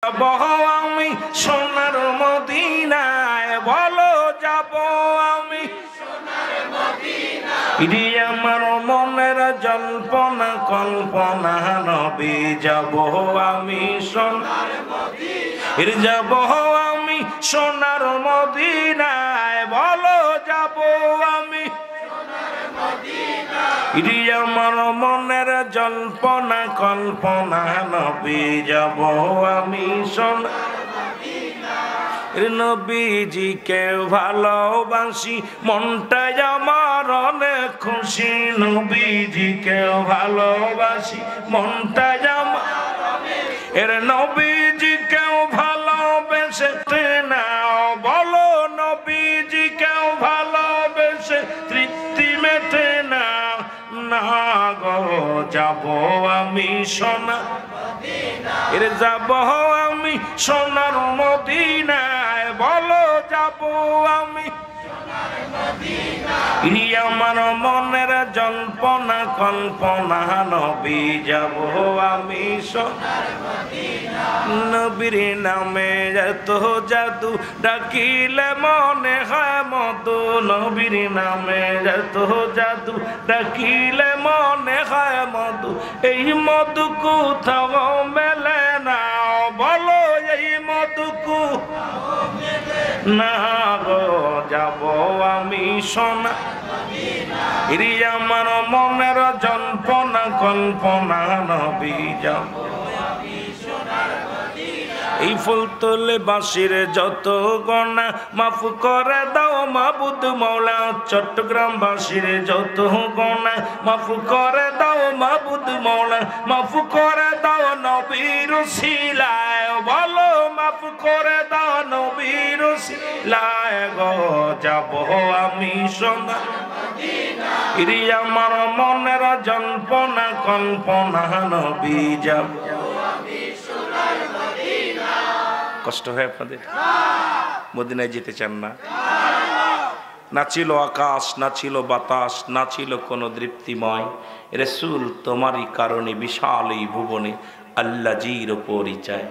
যাব আমি সোনার মদিনায়, বলো যাব আমি সোনার মদিনায়। আমার মনের জল্পনা কল্পনা নবী, যাব আমি সোনার মদিনায়, যাব আমি সোনার মদিনায়, বলো যাব আমি সোনার মদিনায়। আমার মনের জল্পনা কল্পনা নবী, যাব আমি সোনার মদিনায়। নবীজিকে ভালোবাসি, মনটাই আমার অনেক খুশি। নবীজিকে ভালোবাসি, মনটাই আমার নবীজিকে ভালোবেসে নাও, বলো নবীজিকে ভালোবেসে তৃপ্তি মেটে নাও না গো। যাব আমি সোনার মদিনায়, যাব আমি সোনার মদিনায়, বলো যাব আমি সোনার মদিনায়। আমার মনের জল্পনা কল্পনা নবী, যাব আমি সোনার মদিনায়। নবীর নামে এত জাদু, ডাকিলে মনে হয় মধু। নবীর নামে এত জাদু, ডাকিলে মনে হয় মধু। এই মধু কোথাও মেলে না, বলো এই মধু না গো। যাব আমি সোনার মদিনায়, আমার মনের জল্পনা কল্পনা নবী, যাব আমি সোনার মদিনায়। এই ফুল তোলে বাঁশির যত গনা, মাফ করে দাও মাবুদ মৌলা। চট্টগ্রাম বাঁশির যত গনা, মাফ করে দাও মাবুদ মৌলা। মাফ করে দাও নবীর উসিলায়, বলো মাফ করে দাও নবীর উসিলায় গো। যাব আমি সোনার মদিনায়, আমার মনের জল্পনা কল্পনা নবী, যাব আমি সোনার মদিনায়। কষ্ট হয় আপনাদের? মদিনায় যেতে চান না? না ছিল আকাশ, না ছিল বাতাস, না ছিল কোনো দৃপ্তিময়। রাসূল তোমারই কারণে বিশাল এই ভুবনে আল্লাহ জির পরিচয়।